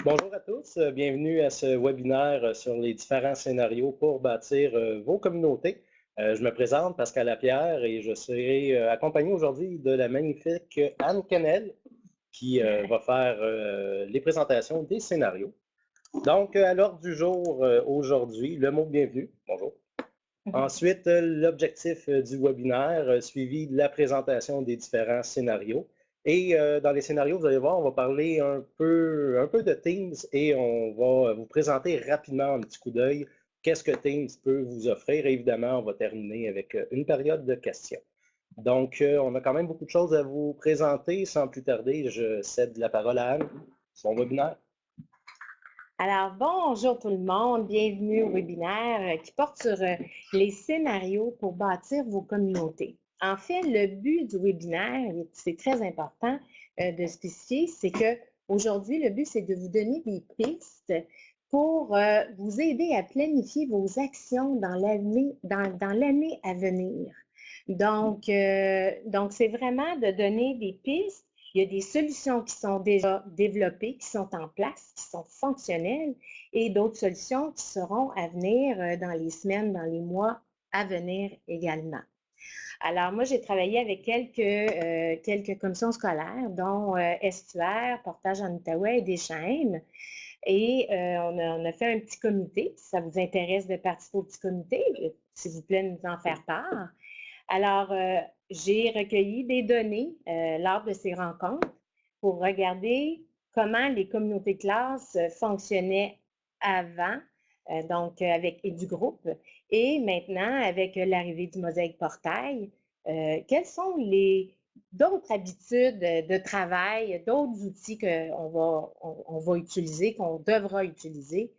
Bonjour à tous, bienvenue à ce webinaire sur les différents scénarios pour bâtir vos communautés. Je me présente, Pascal Lapierre, et je serai accompagné aujourd'hui de la magnifique Anne Canel qui va faire les présentations des scénarios. Donc, à l'ordre du jour aujourd'hui, le mot bienvenue. Bonjour. Ensuite, l'objectif du webinaire, suivi de la présentation des différents scénarios. Et dans les scénarios, vous allez voir, on va parler un peu de Teams et on va vous présenter rapidement un petit coup d'œil qu'est-ce que Teams peut vous offrir. Et évidemment, on va terminer avec une période de questions. Donc, on a quand même beaucoup de choses à vous présenter. Sans plus tarder, je cède la parole à Anne. Bon webinaire. Alors, bonjour tout le monde, bienvenue au webinaire qui porte sur les scénarios pour bâtir vos communautés. En fait, le but du webinaire, c'est très important de spécifier, c'est que aujourd'hui, le but, c'est de vous donner des pistes pour vous aider à planifier vos actions dans l'année à venir. Donc, c'est vraiment de donner des pistes. Il y a des solutions qui sont déjà développées, qui sont en place, qui sont fonctionnelles, et d'autres solutions qui seront à venir dans les semaines, dans les mois à venir également. Alors, moi, j'ai travaillé avec quelques commissions scolaires, dont Estuaire, Portage en Outaouais et Deschênes. Et on a fait un petit comité. Si ça vous intéresse de participer au petit comité, s'il vous plaît, nous en faire part. Alors, j'ai recueilli des données lors de ces rencontres pour regarder comment les communautés de classe fonctionnaient avant, donc avec EduGroupe, et maintenant avec l'arrivée du Mosaïque Portail. Quelles sont les d'autres habitudes de travail, d'autres outils qu'on va utiliser, qu'on devra utiliser?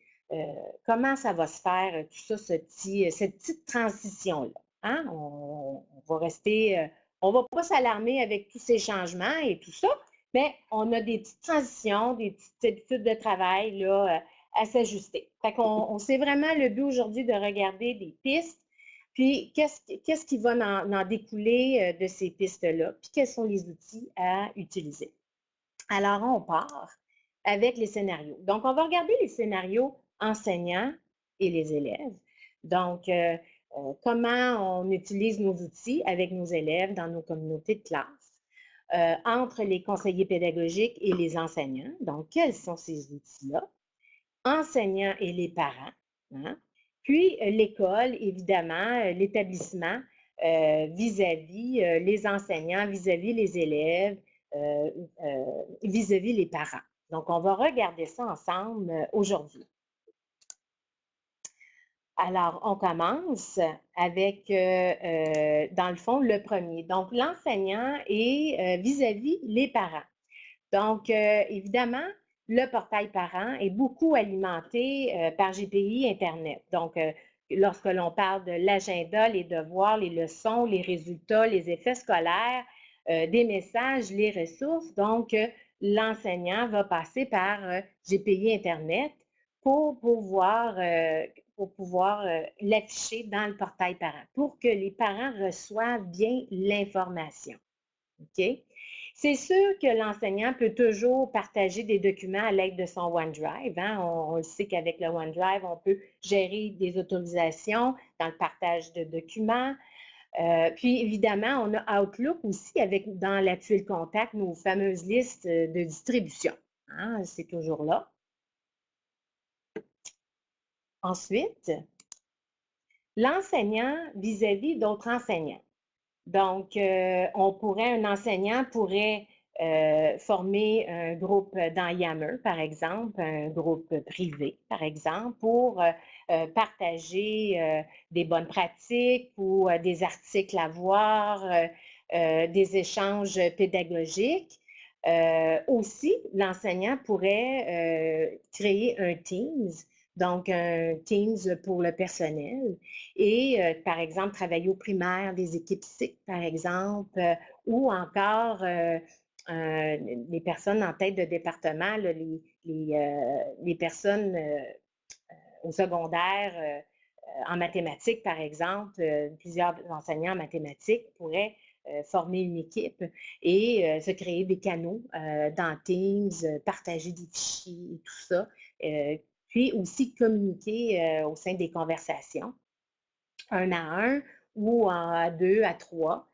Comment ça va se faire, tout ça, cette petite transition-là? Hein? On va rester, on va pas s'alarmer avec tous ces changements et tout ça, mais on a des petites transitions, des petites habitudes de travail là, à s'ajuster. Fait qu'on c'est vraiment le but aujourd'hui de regarder des pistes, puis qu'est-ce qui va en découler de ces pistes-là, puis quels sont les outils à utiliser. Alors, on part avec les scénarios. Donc, on va regarder les scénarios enseignants et les élèves. Donc, comment on utilise nos outils avec nos élèves dans nos communautés de classe, entre les conseillers pédagogiques et les enseignants. Donc, quels sont ces outils-là? Enseignants et les parents. Hein? Puis, l'école, évidemment, l'établissement vis-à-vis les enseignants, vis-à-vis les élèves, vis-à-vis les parents. Donc, on va regarder ça ensemble aujourd'hui. Alors, on commence avec, dans le fond, le premier. Donc, l'enseignant est vis-à-vis les parents. Donc, évidemment, le portail parent est beaucoup alimenté par GPI Internet. Donc, lorsque l'on parle de l'agenda, les devoirs, les leçons, les résultats, les effets scolaires, des messages, les ressources, donc l'enseignant va passer par GPI Internet pour pouvoir l'afficher dans le portail parent, pour que les parents reçoivent bien l'information. OK? C'est sûr que l'enseignant peut toujours partager des documents à l'aide de son OneDrive. Hein? On le sait qu'avec le OneDrive, on peut gérer des autorisations dans le partage de documents. Puis, évidemment, on a Outlook aussi avec dans la tuile contact nos fameuses listes de distribution. Hein? C'est toujours là. Ensuite, l'enseignant vis-à-vis d'autres enseignants. Donc, un enseignant pourrait former un groupe dans Yammer, par exemple, un groupe privé, par exemple, pour partager des bonnes pratiques ou des articles à voir, des échanges pédagogiques. Aussi, l'enseignant pourrait créer un Teams, donc un Teams pour le personnel, et par exemple travailler au primaire, des équipes SIC par exemple, ou encore les personnes en tête de département, là, les personnes au secondaire en mathématiques par exemple, plusieurs enseignants en mathématiques pourraient former une équipe et se créer des canaux dans Teams, partager des fichiers et tout ça. Puis aussi communiquer au sein des conversations, un à un ou à deux, à trois.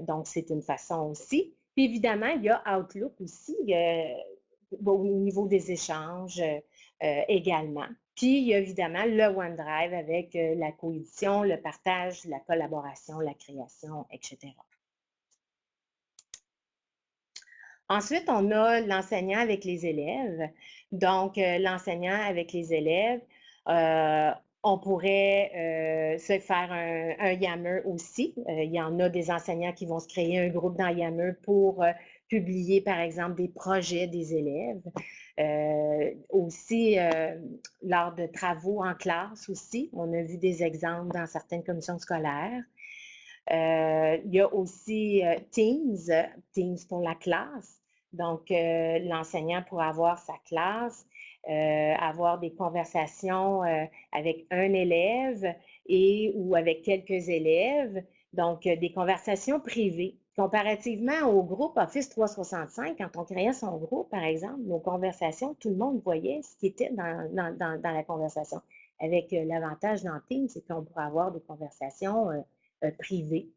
Donc, c'est une façon aussi. Puis évidemment, il y a Outlook aussi au niveau des échanges également. Puis, il y a évidemment le OneDrive avec la coédition, le partage, la collaboration, la création, etc. Ensuite, on a l'enseignant avec les élèves. Donc, l'enseignant avec les élèves, on pourrait se faire un Yammer aussi. Il y en a des enseignants qui vont se créer un groupe dans Yammer pour publier, par exemple, des projets des élèves. Aussi, lors de travaux en classe aussi, on a vu des exemples dans certaines commissions scolaires. Il y a aussi Teams pour la classe. Donc, l'enseignant pourra avoir sa classe, avoir des conversations avec un élève ou avec quelques élèves. Donc, des conversations privées. Comparativement au groupe Office 365, quand on créait son groupe, par exemple, nos conversations, tout le monde voyait ce qui était dans la conversation. Avec l'avantage dans Teams, c'est qu'on pourrait avoir des conversations privées.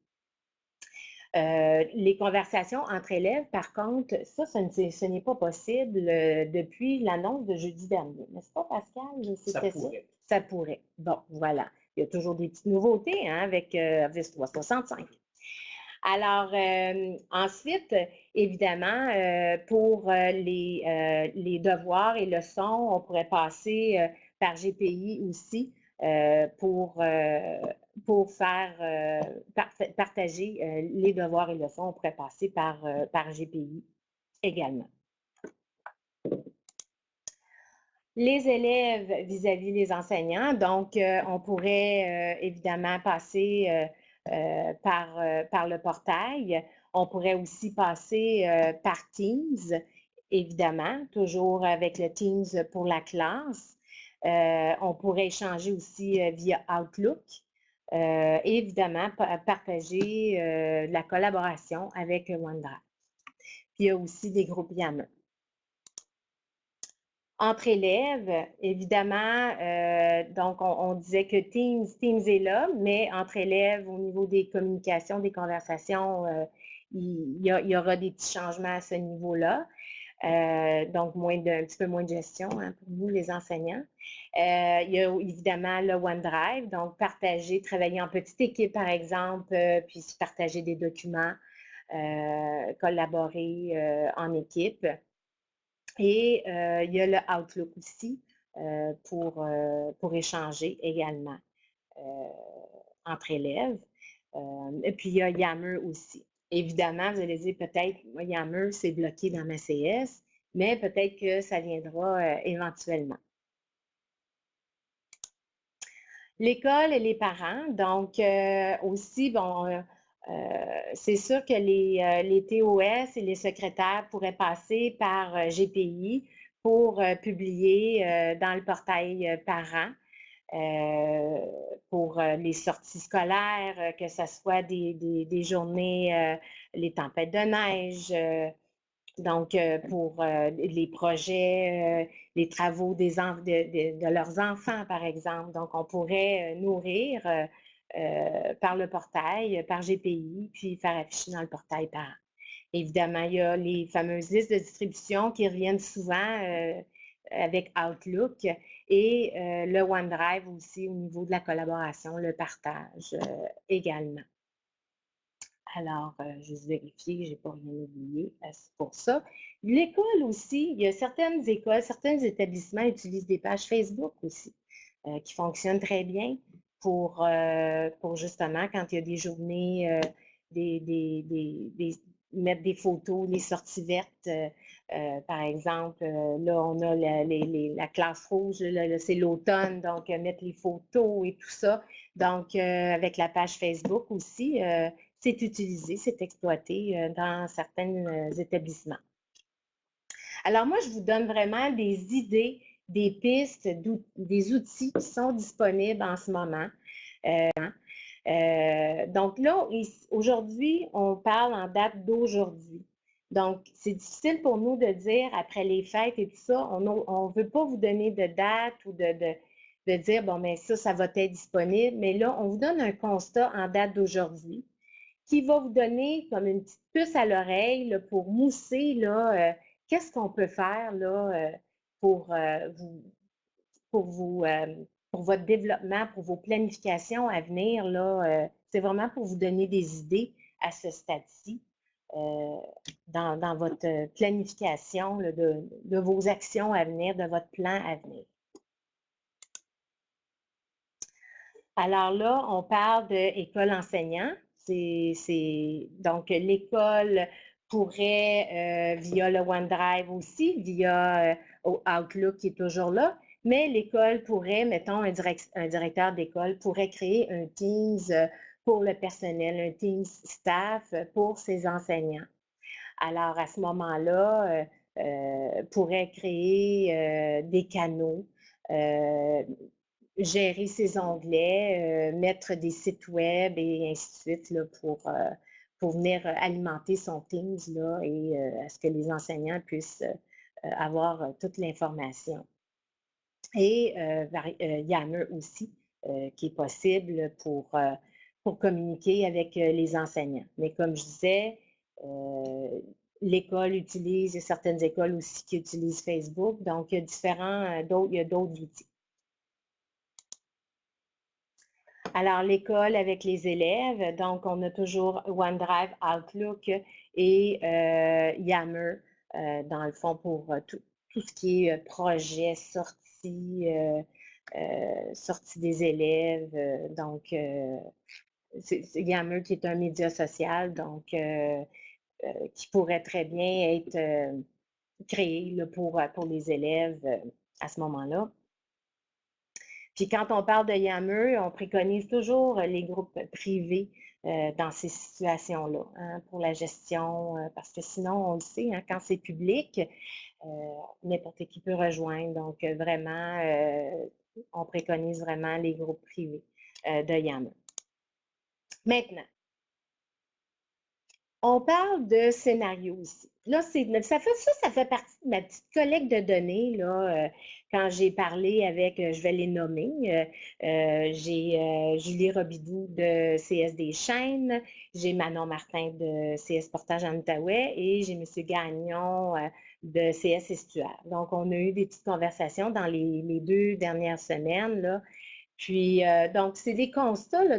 Les conversations entre élèves, par contre, ça, ce n'est pas possible depuis l'annonce de jeudi dernier. N'est-ce pas, Pascal? Ça pourrait. Ça pourrait. Bon, voilà. Il y a toujours des petites nouveautés avec Office 365. Alors, ensuite, évidemment, pour les devoirs et leçons, on pourrait passer par GPI aussi pour faire partager les devoirs et leçons. On pourrait passer par GPI également. Les élèves vis-à-vis des enseignants, donc on pourrait évidemment passer par le portail. On pourrait aussi passer par Teams, évidemment, toujours avec le Teams pour la classe. On pourrait échanger aussi via Outlook. Et évidemment, partager la collaboration avec OneDrive. Puis il y a aussi des groupes Yammer. Entre élèves, évidemment, donc on disait que Teams est là, mais entre élèves, au niveau des communications, des conversations, il y aura des petits changements à ce niveau-là. Donc, un petit peu moins de gestion pour nous, les enseignants. Il y a évidemment le OneDrive, donc travailler en petite équipe, par exemple, puis partager des documents, collaborer en équipe. Et il y a le Outlook aussi pour échanger également entre élèves. Et puis, il y a Yammer aussi. Évidemment, vous allez dire peut-être, Yammer, c'est bloqué dans ma CS, mais peut-être que ça viendra éventuellement. L'école et les parents, donc aussi, bon, c'est sûr que les TOS et les secrétaires pourraient passer par GPI pour publier dans le portail parents pour les sorties scolaires, que ce soit des journées, les tempêtes de neige, donc pour les projets, les travaux de leurs enfants, par exemple. Donc, on pourrait nourrir par le portail, par GPI, puis faire afficher dans le portail parent. Évidemment, il y a les fameuses listes de distribution qui reviennent souvent avec Outlook et le OneDrive aussi au niveau de la collaboration, le partage également. Alors, juste vérifier, je n'ai pas rien oublié, c'est pour ça. L'école aussi, il y a certaines écoles, certains établissements utilisent des pages Facebook aussi, qui fonctionnent très bien pour justement, quand il y a des journées, mettre des photos, les sorties vertes, par exemple, là, on a la classe rouge, c'est l'automne, donc mettre les photos et tout ça. Donc, avec la page Facebook aussi, c'est utilisé, c'est exploité dans certains établissements. Alors moi, je vous donne vraiment des idées, des pistes, des outils qui sont disponibles en ce moment. Donc là, aujourd'hui, on parle en date d'aujourd'hui. Donc, c'est difficile pour nous de dire, après les fêtes et tout ça, on ne veut pas vous donner de date ou de dire, bon, mais ça va être disponible. Mais là, on vous donne un constat en date d'aujourd'hui qui va vous donner comme une petite puce à l'oreille là, pour mousser là, qu'est-ce qu'on peut faire là, pour, pour votre développement, pour vos planifications à venir. Là, c'est vraiment pour vous donner des idées à ce stade-ci dans votre planification là, de vos actions à venir, de votre plan à venir. Alors là, on parle d'école enseignant. Donc, l'école pourrait, via le OneDrive aussi, via Outlook qui est toujours là, mais l'école pourrait, mettons, un directeur d'école pourrait créer un Teams pour le personnel, un Teams staff pour ses enseignants. Alors, à ce moment-là, pourrait créer des canaux, gérer ses onglets, mettre des sites web et ainsi de suite là, pour venir alimenter son Teams là, et à ce que les enseignants puissent avoir toute l'information. Et Yammer aussi, qui est possible pour communiquer avec les enseignants. Mais comme je disais, l'école utilise, il y a certaines écoles aussi qui utilisent Facebook, donc il y a d'autres outils. Alors, l'école avec les élèves, donc on a toujours OneDrive, Outlook et Yammer, dans le fond, pour tout ce qui est projet, sortie des élèves. Donc, c'est Yammer qui est un média social, donc qui pourrait très bien être créé là, pour les élèves à ce moment-là. Puis quand on parle de Yammer, on préconise toujours les groupes privés dans ces situations-là, hein, pour la gestion, parce que sinon, on le sait, hein, quand c'est public, n'importe qui peut rejoindre. Donc, vraiment, on préconise vraiment les groupes privés de Yammer. Maintenant, on parle de scénario ici. Là, ça fait partie de ma petite collecte de données, là, quand j'ai parlé avec, je vais les nommer, j'ai Julie Robidoux de CS des Chaînes, j'ai Manon Martin de CS Portage en Outaouais et j'ai M. Gagnon de CS Estuaire. Donc, on a eu des petites conversations dans les 2 dernières semaines, là. Puis, donc, c'est des constats là,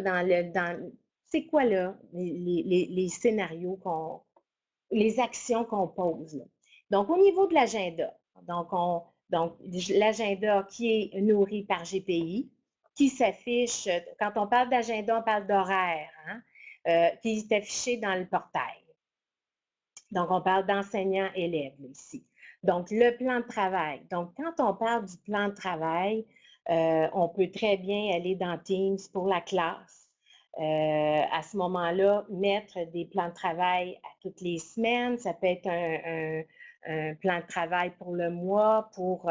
c'est quoi là, les scénarios les actions qu'on pose là. Donc, au niveau de l'agenda, donc l'agenda qui est nourri par GPI, qui s'affiche, quand on parle d'agenda, on parle d'horaire, hein, qui est affiché dans le portail. Donc, on parle d'enseignants-élèves ici. Donc, le plan de travail. Donc, quand on parle du plan de travail, on peut très bien aller dans Teams pour la classe. À ce moment-là, mettre des plans de travail à toutes les semaines. Ça peut être un plan de travail pour le mois, pour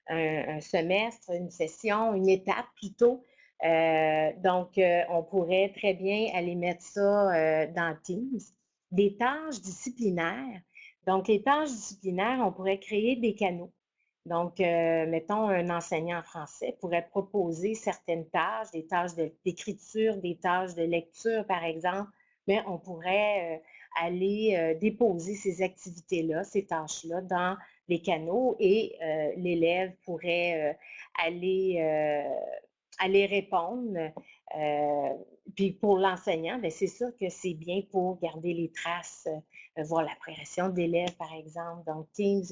un semestre, une session, une étape plutôt. Donc, on pourrait très bien aller mettre ça dans Teams. Des tâches disciplinaires. Donc, les tâches disciplinaires, on pourrait créer des canaux. Donc, mettons, un enseignant en français pourrait proposer certaines tâches, des tâches d'écriture, des tâches de lecture, par exemple, mais on pourrait aller déposer ces activités-là, ces tâches-là dans les canaux et l'élève pourrait aller répondre. Puis pour l'enseignant, c'est sûr que c'est bien pour garder les traces, voir la progression d'élèves, par exemple. Donc, Teams,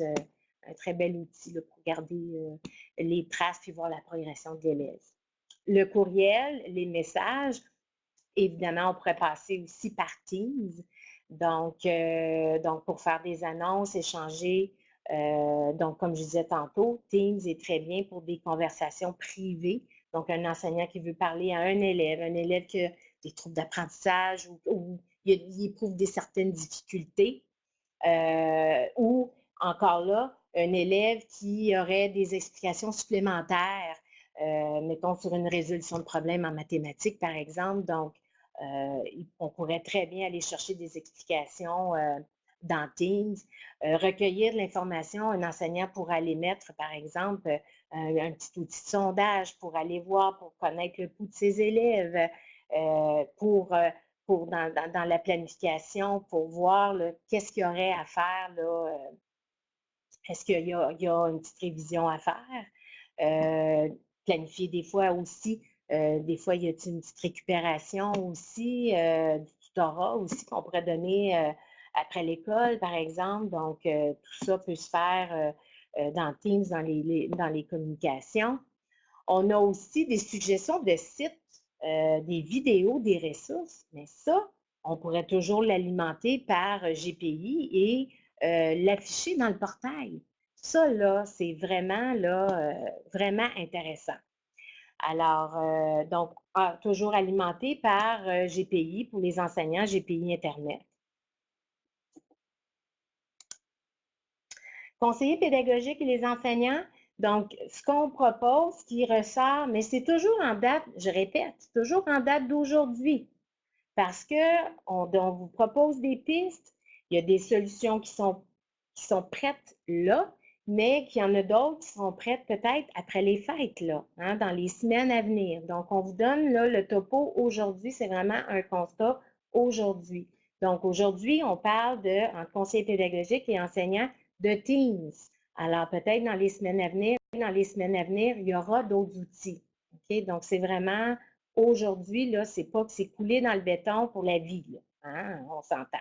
un très bel outil là, pour garder les traces puis voir la progression d'élèves. Le courriel, les messages, évidemment, on pourrait passer aussi par Teams. Donc pour faire des annonces, échanger. Donc, comme je disais tantôt, Teams est très bien pour des conversations privées. Donc, un enseignant qui veut parler à un élève qui a des troubles d'apprentissage ou il éprouve certaines difficultés, ou encore là, un élève qui aurait des explications supplémentaires, mettons sur une résolution de problème en mathématiques, par exemple. Donc, On pourrait très bien aller chercher des explications dans Teams, recueillir de l'information. Un enseignant pourrait aller mettre, par exemple, un petit outil de sondage pour aller voir, pour connaître le pouls de ses élèves, dans la planification, pour voir qu'est-ce qu'il y aurait à faire. Est-ce qu'il y a une petite révision à faire? Planifier des fois aussi, des fois, il y a une petite récupération aussi, du tutorat aussi qu'on pourrait donner après l'école, par exemple. Donc, tout ça peut se faire dans Teams, dans les communications. On a aussi des suggestions de sites, des vidéos, des ressources, mais ça, on pourrait toujours l'alimenter par GPI et l'afficher dans le portail. Ça, là, c'est vraiment, vraiment intéressant. Alors, donc, toujours alimenté par GPI pour les enseignants, GPI Internet. Conseillers pédagogiques et les enseignants, donc, ce qu'on propose, ce qui ressort, mais c'est toujours en date, je répète, toujours en date d'aujourd'hui, parce qu'on vous propose des pistes, il y a des solutions qui sont prêtes là, mais qu'il y en a d'autres qui seront prêtes peut-être après les fêtes, là, hein, dans les semaines à venir. Donc, on vous donne là, le topo aujourd'hui, c'est vraiment un constat aujourd'hui. Donc, aujourd'hui, on parle entre conseillers pédagogiques et enseignants de Teams. Alors, peut-être dans les semaines à venir, il y aura d'autres outils. OK? Donc, c'est vraiment aujourd'hui, là, c'est pas que c'est coulé dans le béton pour la vie, là, hein? On s'entend.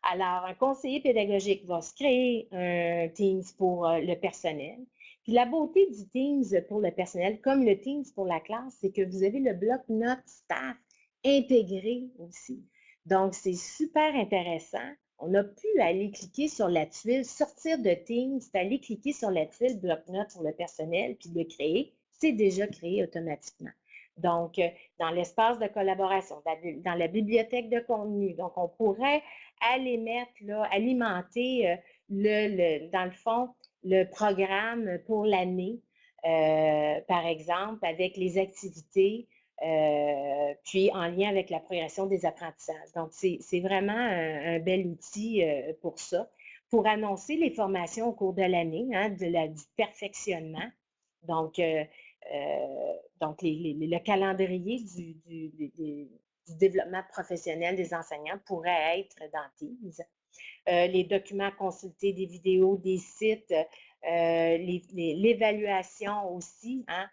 Alors, un conseiller pédagogique va se créer un Teams pour le personnel. Puis la beauté du Teams pour le personnel, comme le Teams pour la classe, c'est que vous avez le bloc-notes staff intégré aussi. Donc, c'est super intéressant. On a pu aller cliquer sur la tuile, sortir de Teams, aller cliquer sur la tuile bloc-notes pour le personnel, puis le créer. C'est déjà créé automatiquement. Donc, dans l'espace de collaboration, dans la bibliothèque de contenu. Donc, on pourrait aller mettre, là, alimenter, dans le fond, le programme pour l'année, par exemple, avec les activités, puis en lien avec la progression des apprentissages. Donc, c'est vraiment un bel outil pour ça. Pour annoncer les formations au cours de l'année, hein, du perfectionnement. Donc, le calendrier du développement professionnel des enseignants pourrait être dans Teams. Les documents consultés, des vidéos, des sites, l'évaluation aussi, hein,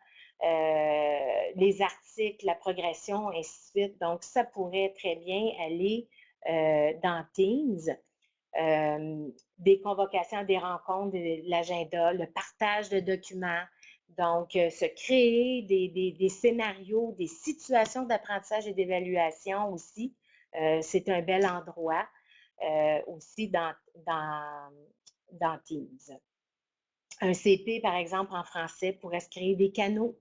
les articles, la progression, ainsi de suite. Donc, ça pourrait très bien aller dans Teams. Des convocations, des rencontres, l'agenda, le partage de documents. Donc, se créer des scénarios, des situations d'apprentissage et d'évaluation aussi. C'est un bel endroit aussi dans Teams. Un CP, par exemple, en français, pourrait se créer des canaux.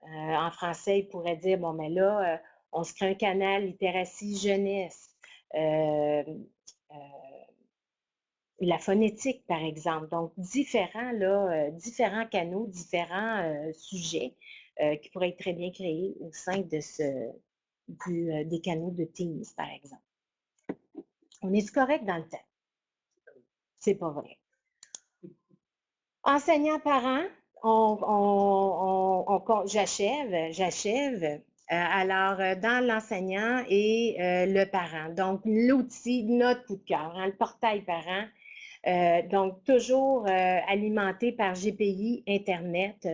En français, il pourrait dire, bon, mais là, on se crée un canal littératie jeunesse. La phonétique, par exemple. Donc, différents canaux, différents sujets qui pourraient être très bien créés au sein de des canaux de Teams, par exemple. On est correct dans le temps? C'est pas vrai. Enseignants-parents, j'achève. Alors, dans l'enseignant et le parent. Donc, l'outil, notre coup de cœur, hein, le portail parent. Donc, toujours alimenté par GPI Internet.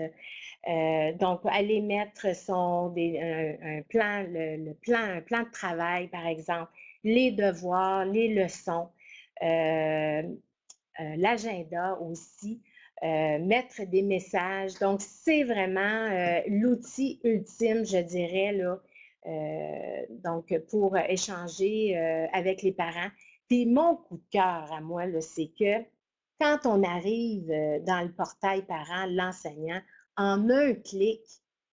Donc, aller mettre un plan de travail, par exemple, les devoirs, les leçons, l'agenda aussi, mettre des messages. Donc, c'est vraiment l'outil ultime, je dirais, là, donc pour échanger avec les parents. Puis mon coup de cœur à moi, c'est que quand on arrive dans le portail parent, l'enseignant, en un clic,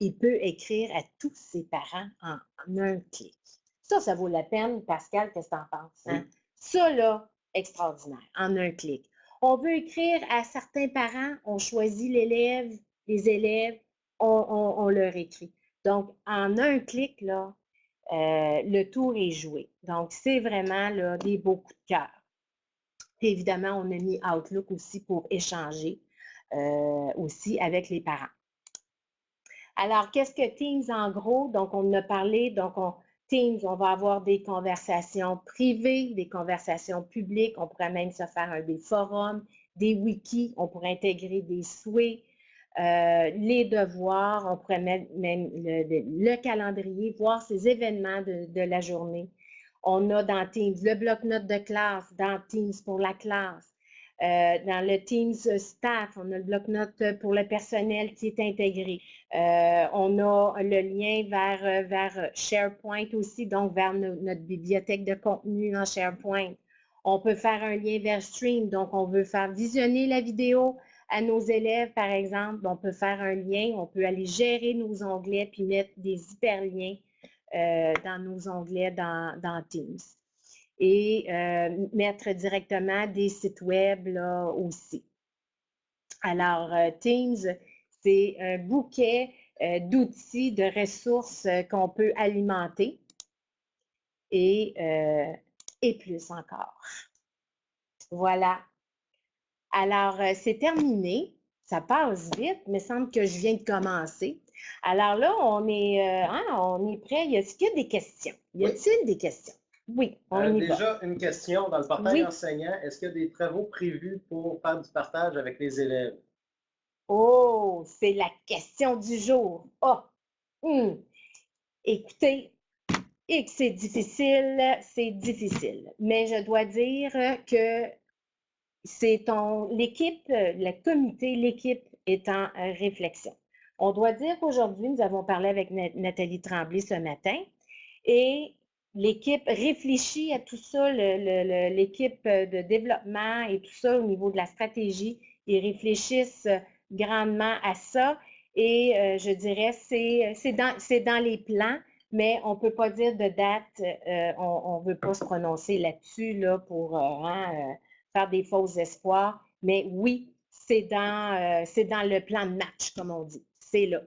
il peut écrire à tous ses parents en un clic. Ça vaut la peine. Pascal, qu'est-ce que tu en penses? Hein? Oui. Ça, là, extraordinaire, en un clic. On veut écrire à certains parents, on choisit les élèves, on leur écrit. Donc, en un clic, là, le tour est joué. Donc, c'est vraiment là, des beaux coups de cœur. Puis évidemment, on a mis Outlook aussi pour échanger aussi avec les parents. Alors, qu'est-ce que Teams en gros? Donc, on en a parlé. Donc, Teams, on va avoir des conversations privées, des conversations publiques. On pourrait même se faire des forums, des wikis. On pourrait intégrer des souhaits, les devoirs. On pourrait mettre même le calendrier, voir ces événements de la journée. On a dans Teams le bloc-notes de classe, dans Teams pour la classe. Dans le Teams Staff, on a le bloc-notes pour le personnel qui est intégré. On a le lien vers SharePoint aussi, donc vers notre bibliothèque de contenu en SharePoint. On peut faire un lien vers Stream, donc on veut faire visionner la vidéo à nos élèves, par exemple. On peut faire un lien, on peut aller gérer nos onglets puis mettre des hyperliens dans nos onglets dans Teams. Et mettre directement des sites web là aussi. Alors, Teams, c'est un bouquet d'outils, de ressources qu'on peut alimenter et plus encore. Voilà. Alors, c'est terminé. Ça passe vite, mais il semble que je viens de commencer. Alors là, on est prêt. Est-ce qu'il y a des questions? Y a-t-il des questions? Oui, on y va. Déjà, une question dans le portail enseignant. Est-ce qu'il y a des travaux prévus pour faire du partage avec les élèves? Oh, c'est la question du jour. Écoutez, et que c'est difficile. Mais je dois dire que c'est l'équipe, le comité, l'équipe est en réflexion. On doit dire qu'aujourd'hui, nous avons parlé avec Nathalie Tremblay ce matin et l'équipe réfléchit à tout ça, l'équipe de développement et tout ça au niveau de la stratégie. Ils réfléchissent grandement à ça et je dirais c'est dans les plans, mais on ne peut pas dire de date, on ne veut pas se prononcer là-dessus là, pour faire des faux espoirs, mais oui, c'est dans le plan de match, comme on dit. C'est là.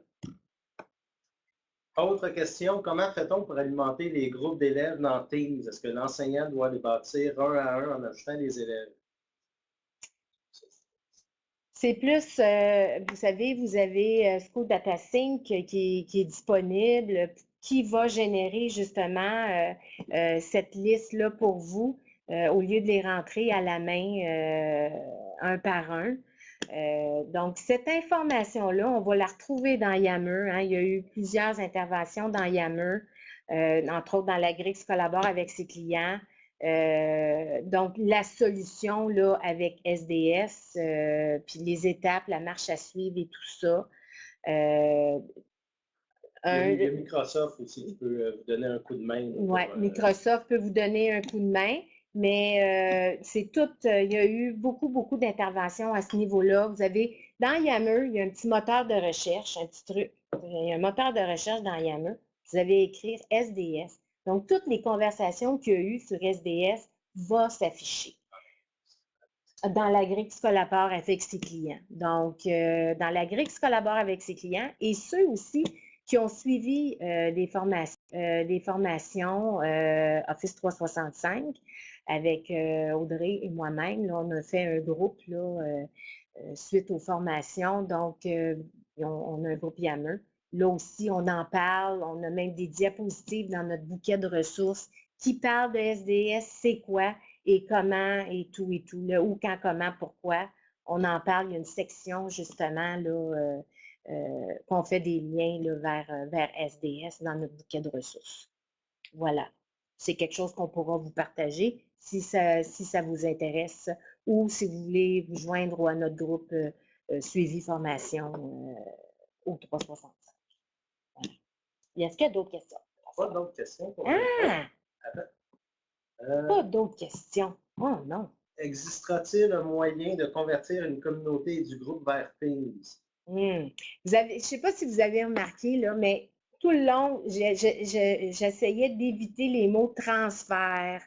Autre question, comment fait-on pour alimenter les groupes d'élèves dans Teams? Est-ce que l'enseignant doit les bâtir un à un en ajoutant des élèves? C'est plus, vous savez, vous avez School Data Sync qui est disponible, qui va générer justement cette liste-là pour vous au lieu de les rentrer à la main un par un. Donc, cette information-là, on va la retrouver dans Yammer. Hein. Il y a eu plusieurs interventions dans Yammer, entre autres dans la Grix collabore avec ses clients. Donc, la solution là, avec SDS, puis les étapes, la marche à suivre et tout ça. Il y a Microsoft aussi qui peut vous donner un coup de main. Oui, Microsoft peut vous donner un coup de main. Mais c'est tout, il y a eu beaucoup d'interventions à ce niveau-là. Vous avez, dans Yammer, il y a un petit moteur de recherche, un petit truc. Il y a un moteur de recherche dans Yammer. Vous allez écrire SDS. Donc, toutes les conversations qu'il y a eu sur SDS vont s'afficher dans la Grix collabore avec ses clients. Donc, dans la Grix collabore avec ses clients et ceux aussi qui ont suivi des formations Office 365 avec Audrey et moi-même. On a fait un groupe là, suite aux formations. Donc, on a un groupe Yammer. Là aussi, on en parle. On a même des diapositives dans notre bouquet de ressources qui parlent de SDS, c'est quoi et comment et tout, le où, quand, comment, pourquoi. On en parle. Il y a une section justement là, qu'on fait des liens là, vers SDS dans notre bouquet de ressources. Voilà. C'est quelque chose qu'on pourra vous partager si ça vous intéresse ou si vous voulez vous joindre à notre groupe suivi formation au 365. Voilà. Est-ce qu'il y a d'autres questions? Pas d'autres questions pour pas d'autres questions. Oh non. Existera-t-il un moyen de convertir une communauté du groupe vers Teams? Je ne sais pas si vous avez remarqué, là, mais tout le long, j'essayais d'éviter les mots transfert,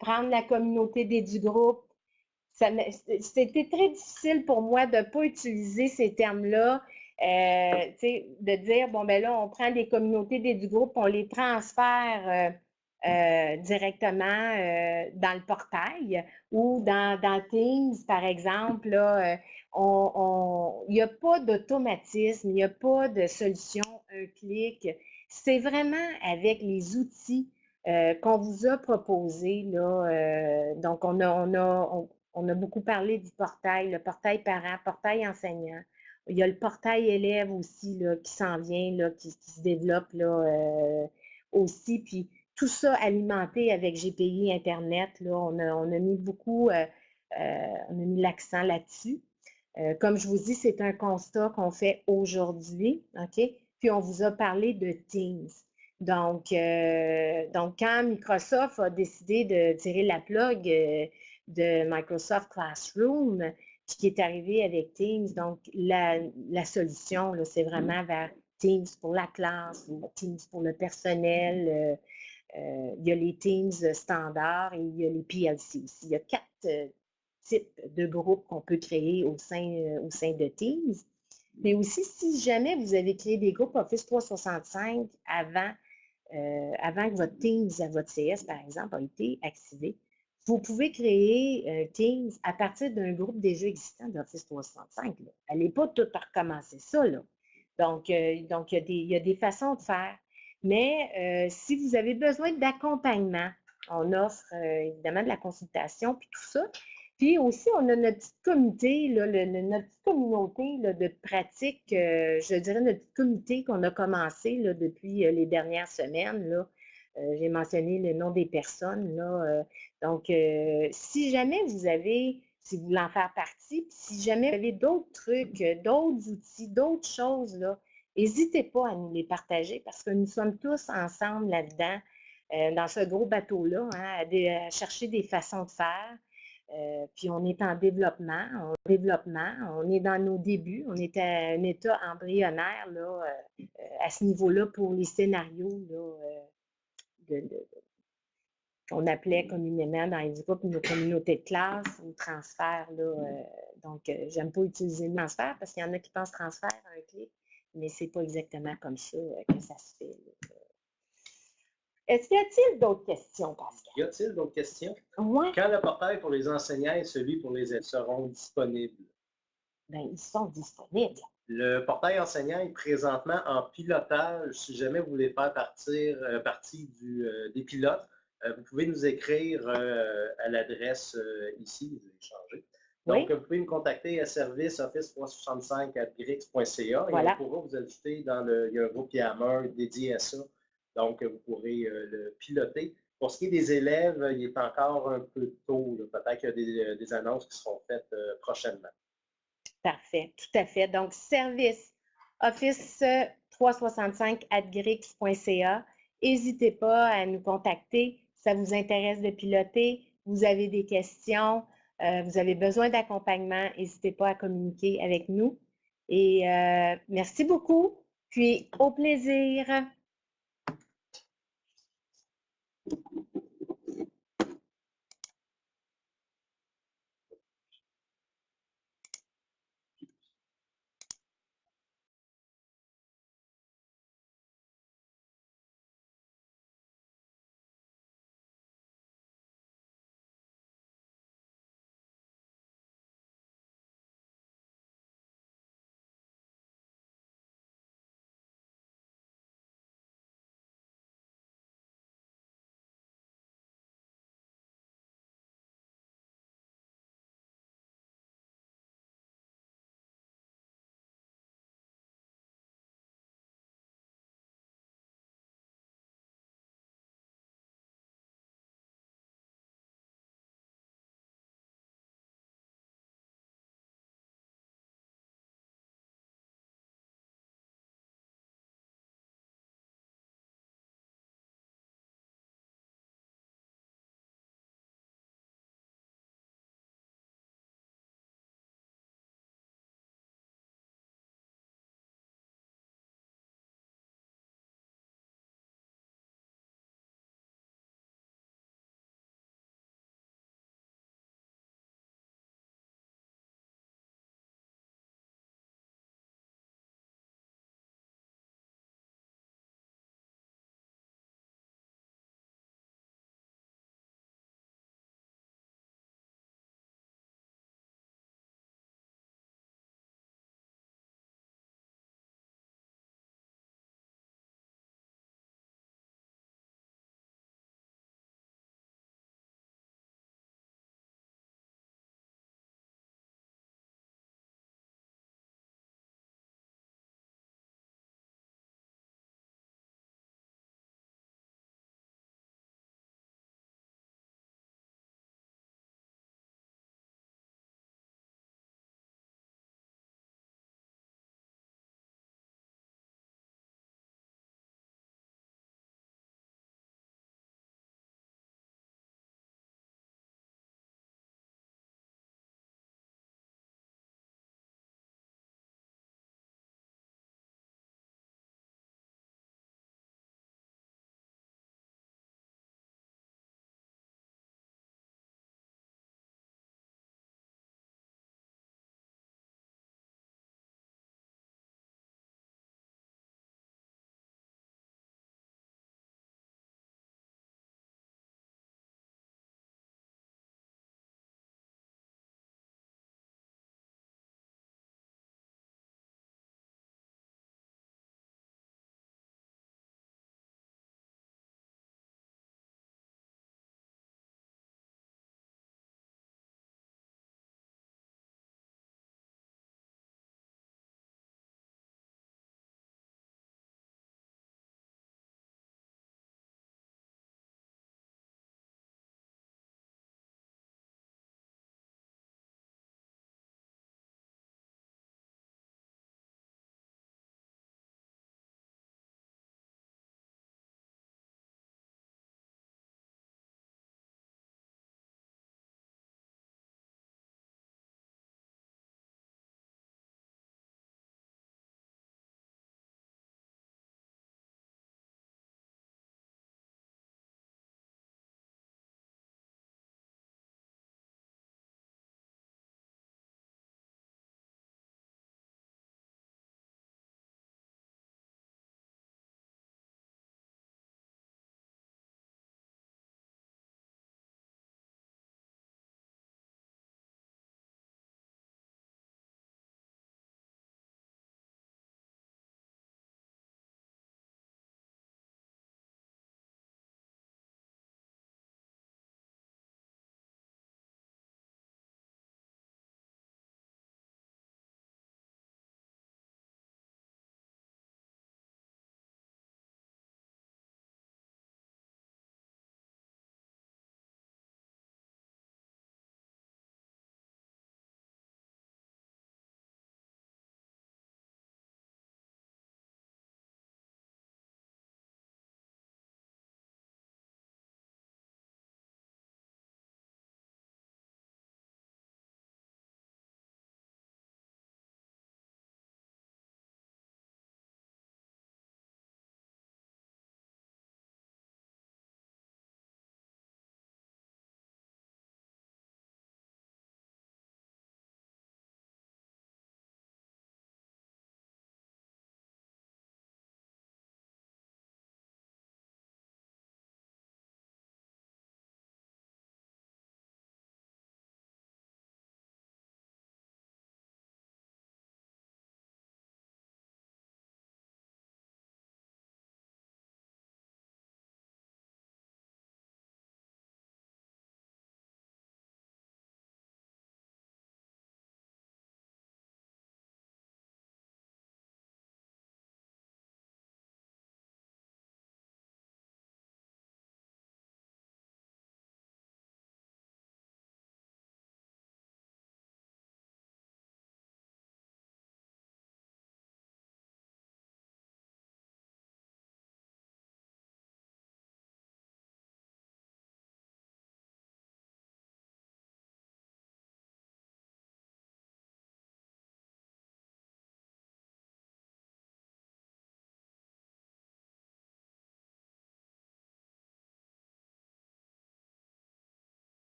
prendre la communauté du groupe. C'était très difficile pour moi de ne pas utiliser ces termes-là. De dire, bon, ben là, on prend des communautés du groupe, on les transfère directement dans le portail ou dans Teams, par exemple. Là, il n'y a pas d'automatisme, il n'y a pas de solution, un clic. C'est vraiment avec les outils qu'on vous a proposés. Là, donc, on a beaucoup parlé du portail, le portail parent, portail enseignant. Il y a le portail élève aussi là, qui s'en vient, là, qui se développe là, aussi. Puis tout ça alimenté avec GPI Internet, là, on a mis beaucoup, on a mis l'accent là-dessus. Comme je vous dis, c'est un constat qu'on fait aujourd'hui, OK? Puis on vous a parlé de Teams. Donc quand Microsoft a décidé de tirer la plug de Microsoft Classroom, qui est arrivé avec Teams, donc la solution, c'est vraiment vers Teams pour la classe, Teams pour le personnel. Il y a les Teams standards et il y a les PLC aussi. Il y a 4 types de groupes qu'on peut créer au sein de Teams. Mais aussi, si jamais vous avez créé des groupes Office 365 avant que votre Teams à votre CS, par exemple, a été activé, vous pouvez créer Teams à partir d'un groupe déjà existant d'Office 365. Allez pas tout recommencer ça. Là. Donc, il y a des façons de faire. Mais si vous avez besoin d'accompagnement, on offre évidemment de la consultation, puis tout ça. Puis aussi, on a notre petite communauté, là, notre petite communauté là, de pratique, je dirais notre petit comité qu'on a commencé là, depuis les dernières semaines. Là. J'ai mentionné le nom des personnes. Là, donc, si jamais si vous voulez en faire partie, puis si jamais vous avez d'autres trucs, d'autres outils, d'autres choses, là, n'hésitez pas à nous les partager parce que nous sommes tous ensemble là-dedans, dans ce gros bateau-là, hein, à chercher des façons de faire. Puis on est en développement, on est dans nos débuts, on est à un état embryonnaire là, à ce niveau-là pour les scénarios là, qu'on appelait communément dans les groupes nos communautés de classe ou transfert. Là, donc, j'aime pas utiliser le transfert parce qu'il y en a qui pensent transfert à un clic, mais c'est pas exactement comme ça que ça se fait. Là. Est-ce qu'il y a-t-il d'autres questions, Pascal? Y a-t-il d'autres questions? Oui. Quand le portail pour les enseignants et celui pour les élèves seront disponibles? Bien, ils sont disponibles. Le portail enseignant est présentement en pilotage. Si jamais vous voulez faire partie des pilotes, vous pouvez nous écrire à l'adresse ici, je vais changer. Donc, vous pouvez nous contacter à service office365@grix.ca Voilà. et on pourra vous ajouter il y a un groupe Yammer dédié à ça. Donc, vous pourrez le piloter. Pour ce qui est des élèves, il est encore un peu tôt. Peut-être qu'il y a des annonces qui seront faites prochainement. Parfait, tout à fait. Donc, service office365@grix.ca. N'hésitez pas à nous contacter. Ça vous intéresse de piloter, vous avez des questions, vous avez besoin d'accompagnement, n'hésitez pas à communiquer avec nous. Et merci beaucoup, puis au plaisir.